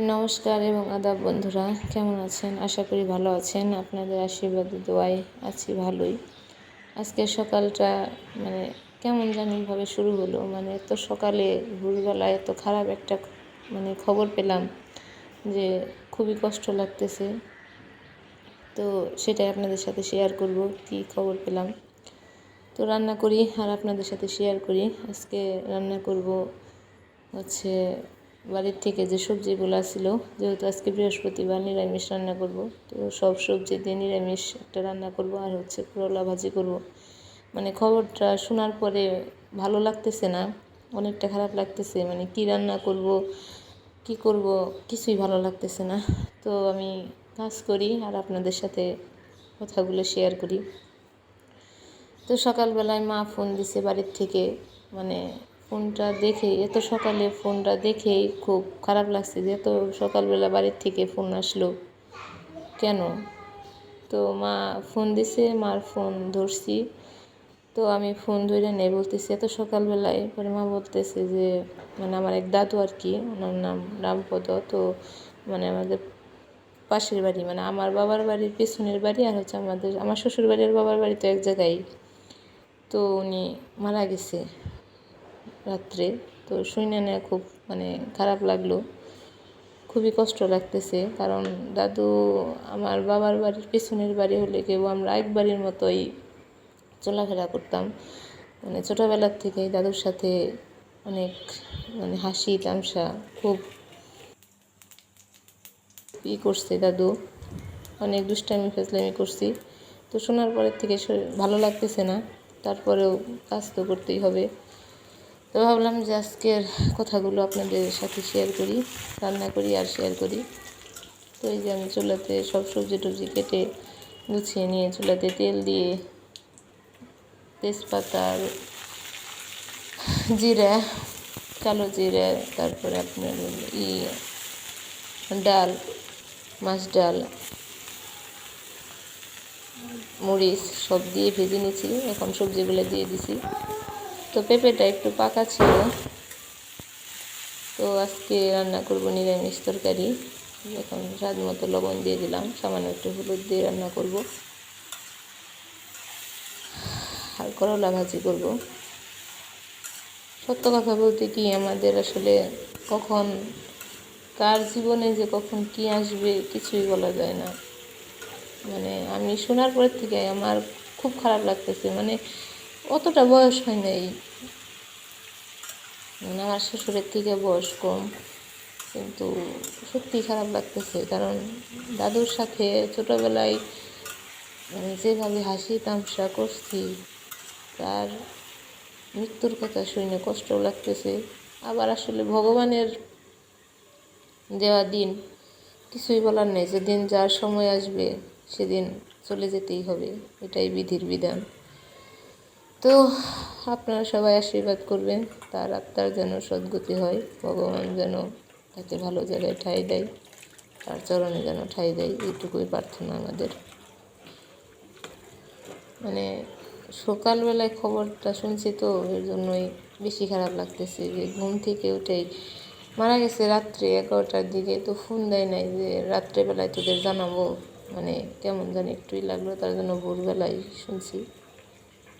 নমস্কার এবং আদাব বন্ধুরা, কেমন আছেন? আশা করি ভালো আছেন। আপনাদের আশীর্বাদে দোয়ায় আছি ভালোই। আজকে সকালটা মানে কেমন জানিভাবে শুরু হলো, এত সকালে ভোরবেলায় এত খারাপ একটা খবর পেলাম যে খুবই কষ্ট লাগতেছে। তো সেটাই আপনাদের সাথে শেয়ার করব, কি খবর পেলাম। তো রান্না করি আর আপনাদের সাথে শেয়ার করি। আজকে রান্না করব হচ্ছে বাড়ির থেকে যে সবজিগুলো ছিল, যেহেতু আজকে বৃহস্পতিবার নিরামিষ রান্না করব। তো সব সবজি দিয়ে নিরামিষ একটা রান্না করব, আর হচ্ছে করলা ভাজি করব। খবরটা শোনার পরে ভালো লাগতেছে না, অনেকটা খারাপ লাগতেছে। কি রান্না করব, কি করব, কিছুই ভালো লাগতেছে না। তো আমি কাজ করি আর আপনাদের সাথে কথাগুলো শেয়ার করি। তো সকালবেলায় মা ফোন দিছে বাড়ির থেকে, ফোনটা দেখে এত সকালে ফোনটা দেখেই খুব খারাপ লাগছে যে এত সকালবেলা বাড়ির থেকে ফোন আসলো কেন। তো মা ফোন দিছে, মার ফোন ধরছি। তো আমি ফোন ধরে নেই, বলতেছি এত সকালবেলায়। পরে মা বলতেছে যে আমার এক দাদু আর কি, ওনার নাম রামপদ। তো আমাদের পাশের বাড়ি, আমার বাবার বাড়ির পেছনের বাড়ি, আর হচ্ছে আমার শ্বশুর বাড়ি আর বাবার বাড়ি তো এক জায়গায়। তো উনি মারা গেছে রাত্রে। তো শুনে না খুব খারাপ লাগলো, খুবই কষ্ট লাগতেছে। কারণ দাদু আমার বাবার বাড়ির পেছনের বাড়ি হলে কেউ আমরা এক বাড়ির মতোই চলাফেরা করতাম। ছোটোবেলার থেকেই দাদুর সাথে অনেক হাসি তামসা খুব করছে দাদু, অনেক দুষ্টামি ফেজলামি করছি। তো শোনার পরের থেকে ভালো লাগতেছে না, তারপরেও কাজ তো করতেই হবে। তো ভাবলাম যে আজকের কথাগুলো আপনাদের সাথে শেয়ার করি, রান্না করি আর শেয়ার করি। তো এই যে আমি চুলাতে সব সবজি টবজি কেটে গুছিয়ে নিয়ে চুলাতে তেল দিয়ে তেজপাতা, জিরা, কালো জিরা, তারপরে আপনার ডাল, মাছ ডাল, মরিচ সব দিয়ে ভেজে নিয়েছি। এখন সবজিগুলো দিয়ে দিছি। তো পেঁপেটা একটু পাকা ছিল। তো আজকে রান্না করব নিরামিষ তরকারি। এখন স্বাদ মতো লবণ দিয়ে দিলাম, সামান্য একটু হলুদ দিয়ে রান্না করব, আর করলা ভাজি করব। সত্য কথা বলতে কি, আমাদের আসলে কখন কার জীবনে যে কখন কি আসবে কিছুই বলা যায় না। আমি শোনার পর থেকে আমার খুব খারাপ লাগতেছে। অতটা বয়স হয় নাই, আমার শ্বশুরের থেকে বয়স কম, কিন্তু সত্যি খারাপ লাগতেছে। কারণ দাদুর সাথে ছোটোবেলায় যেভাবে হাসি তামসা করছি, তার মৃত্যুর কথা শুনে কষ্টও লাগতেছে। আবার আসলে ভগবানের দেওয়া দিন, কিছুই বলার নেই। যেদিন যার সময় আসবে সেদিন চলে যেতেই হবে, এটাই বিধির বিধান। তো আপনারা সবাই আশীর্বাদ করবেন, তার আত্মার যেন সদ্গতি হয়, ভগবান যেন তাকে ভালো জায়গায় ঠাঁই দেয়, তার চরণে যেন ঠাঁই দেয়, এইটুকুই প্রার্থনা আমাদের। সকালবেলায় খবরটা শুনছি, তো এর জন্যই বেশি খারাপ লাগতেছে যে ঘুম থেকে উঠেই মারা গেছে রাত্রে 11টার দিকে। তো ফোন দেয় নাই যে রাত্রেবেলায় তোদের জানাবো, কেমন জানি একটুই লাগলো, তার জন্য ভোরবেলায় শুনছি।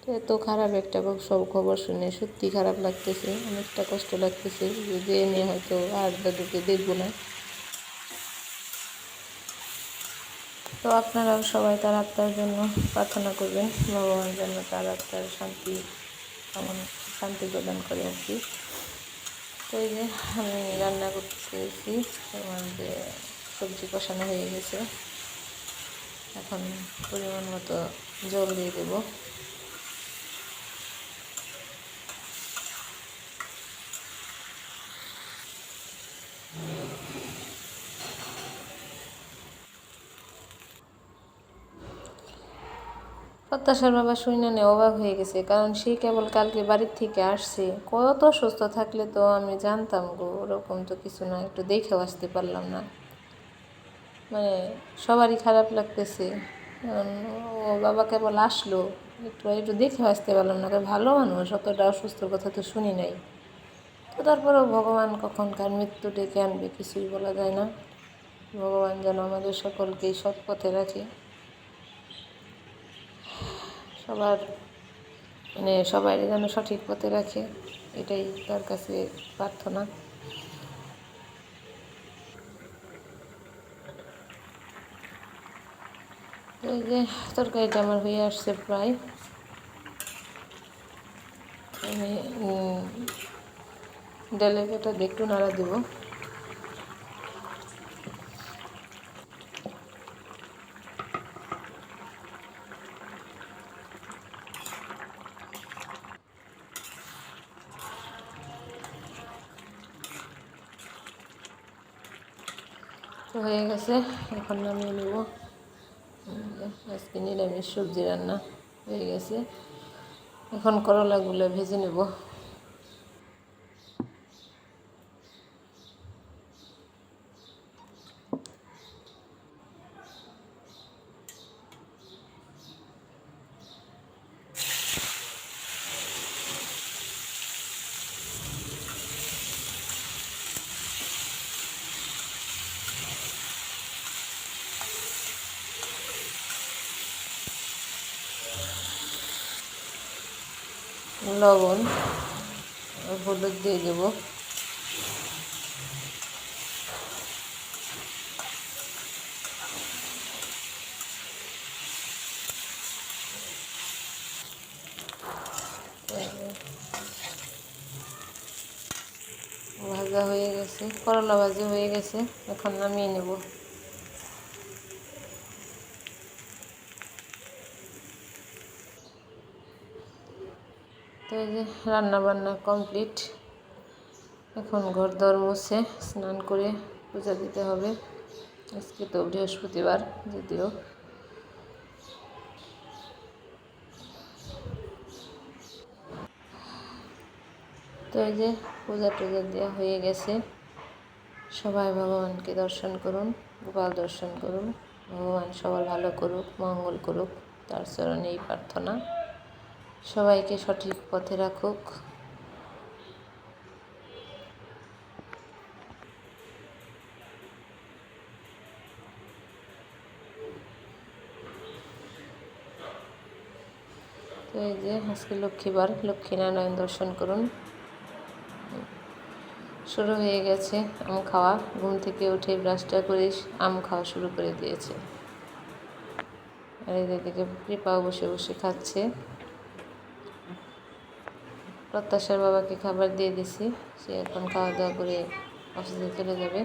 তো এত খারাপ একটা সব খবর শুনে সত্যি খারাপ লাগতেছে, অনেকটা কষ্ট লাগতেছে যে নিয়ে হয়তো আর দাদুকে দেখবো না। তো আপনারাও সবাই তার আত্মার জন্য প্রার্থনা করবেন, ভগবান যেন তার আত্মার শান্তি প্রদান করে আর কি। তো এই যে আমি রান্না করতেছি, আমার যে সবজি কষানো হয়ে গেছে, এখন পরিমাণ মতো জল দিয়ে দেবো। প্রত্যাশার বাবা শুনে অবাক হয়ে গেছে, কারণ সে কেবল কালকে বাড়ির থেকে আসছে। কত সুস্থ থাকলে তো আমি জানতাম গো, ওরকম তো কিছু না, একটু দেখেও আসতে পারলাম না। সবারই খারাপ লাগতেছে। ও বাবা কেবল আসলো, একটু একটু দেখেও আসতে পারলাম না। ভালো মানুষ, অতটা অসুস্থর কথা তো শুনি নাই। তারপরেও ভগবান কখনকার মৃত্যু ডেকে আনবে কিছুই বলা যায় না। ভগবান যেন আমাদের সকলকেই সৎ পথে রাখে, সবাই যেন সঠিক পথে রাখে, এটাই তার কাছে প্রার্থনা। এই যে তরকারিটা আমার হয়ে আসছে প্রায়, আমি ডালের পাতা দিয়ে একটু নাড়া দেবো। তো হয়ে গেছে, এখন নামিয়ে নেব। আজকে নিরামিষ সবজি রান্না হয়ে গেছে, এখন করলাগুলো ভেজে নেব। লবণ হলুদ দিয়ে দেবো। ভাজা হয়ে গেছে, করলা ভাজি হয়ে গেছে, এখন নামিয়ে নেব। তো এই যে রান্না বান্না কমপ্লিট, এখন ঘরদোর মুছে স্নান করে পূজা দিতে হবে। আজকে তো বৃহস্পতিবার যদিও। তো এই যে পূজা টুজা দেওয়া হয়ে গেছে, সবাই ভগবানকে দর্শন করুন, গোপাল দর্শন করুন। ভগবান সবার ভালো করুক, মঙ্গল করুক, তার চরণেই প্রার্থনা। সবাইকে সঠিক পথে রাখুক। তো এই যে আজকে লক্ষ্মীবার, লক্ষ্মীনারায়ণ দর্শন করুন। শুরু হয়ে গেছে আম খাওয়া, ঘুম থেকে উঠে ব্রাশটা করে আম খাওয়া শুরু করে দিয়েছে। আর এদিকে কৃপাও বসে বসে খাচ্ছে। প্রত্যাশার বাবাকে খাবার দিয়ে দিছি, সে এখন খাওয়া দাওয়া করে অফিসে চলে যাবে।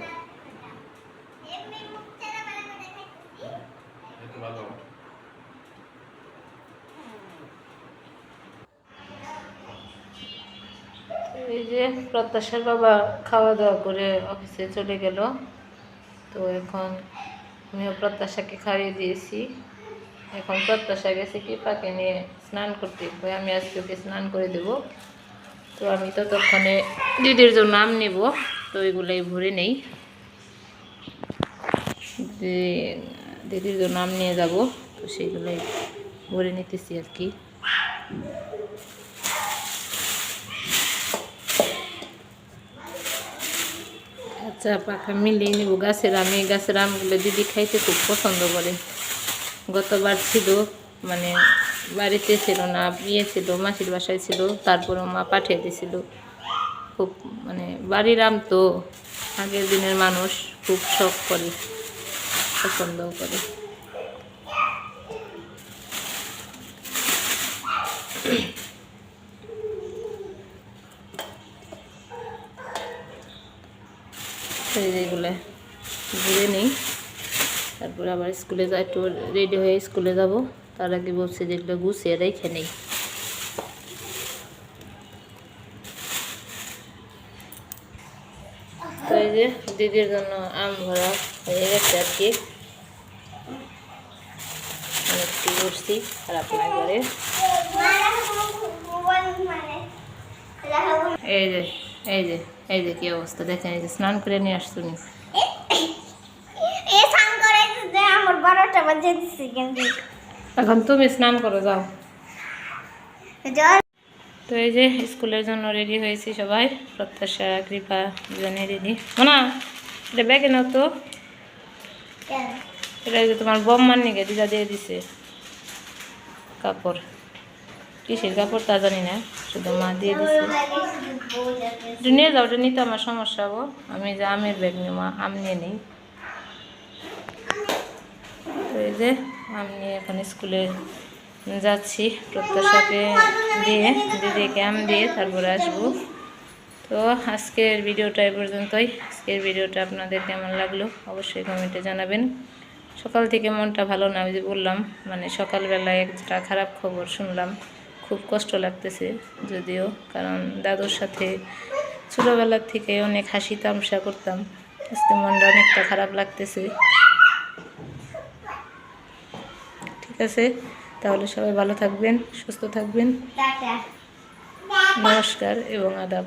এই যে প্রত্যাশার বাবা খাওয়া দাওয়া করে অফিসে চলে গেল। তো এখন আমিও প্রত্যাশাকে খাইয়ে দিয়েছি। এখন প্রত্যাশা গেছে কৃপাকে নিয়ে স্নান করতে, আমি আজকে ওকে স্নান করে দেব। তো আমি ততক্ষণে দিদির জন্য আম নেব, তো এগুলোই ভরে নেই। দিদির জন্য আম নিয়ে যাব, তো সেইগুলোই ভরে নিতেছি আর কি। আচ্ছা পাখা মিলিয়ে নেব। গাছের আমগুলো দিদি খাইতে খুব পছন্দ করে। গতবার ছিল, মানে বাড়িতে ছিল না, ছিল মাসির বাসায় ছিল, তারপরে মা পাঠিয়ে দিয়েছিল। খুব বাড়ির আম তো, আগের দিনের মানুষ খুব শখ করে, পছন্দও করে। এইগুলো ঘুরে নেই, তারপরে আবার স্কুলে যাই, একটু রেডি হয়ে স্কুলে যাব। তার আগে বলছে যেগুলো গুছিয়ে রেখে নেই। তো এই যে দিদির জন্য আম ভরা হয়ে গেছে আর কি, অনেকটি বসছি খারাপ না করে। এই যে এই যে এই যে কি অবস্থা দেখেন, এই যে স্নান করে নিয়ে আসছো নি। এখন তুমি স্নান করো, যাও। তো এই যে স্কুলের জন্য রেডি হয়েছি সবাই, প্রত্যাশা কৃপা দুজনে রেডি। না এটা ব্যাগে নাও তো, এটা যে তোমার বম্মার নিকে দিদা দিয়ে দিছে কাপড়, কিসের কাপড় তা জানি না, শুধু মা দিয়ে দিছে। এটা নিয়ে যাও, ওটা নিতে আমার সমস্যা হবো, আমি যে আমের ব্যাগ নিই, মা আম নিয়ে নিই। তো এই যে আম নিয়ে এখন স্কুলে যাচ্ছি, প্রত্যাশাকে দিয়ে দিদিকে আম দিয়ে তারপরে আসবো। তো আজকের ভিডিওটা এই পর্যন্তই। আজকের ভিডিওটা আপনাদের কেমন লাগলো অবশ্যই কমেন্টে জানাবেন। সকাল থেকে মনটা ভালো না, আমি যে বললাম, মানে সকালবেলায় একটা খারাপ খবর শুনলাম, খুব কষ্ট লাগতেছে যদিও, কারণ দাদুর সাথে ছোটোবেলার থেকে অনেক হাসি তামসা করতাম, আজকে মনটা অনেকটা খারাপ লাগতেছে। ঠিক আছে, তাহলে সবাই ভালো থাকবেন, সুস্থ থাকবেন। নমস্কার এবং আদাব।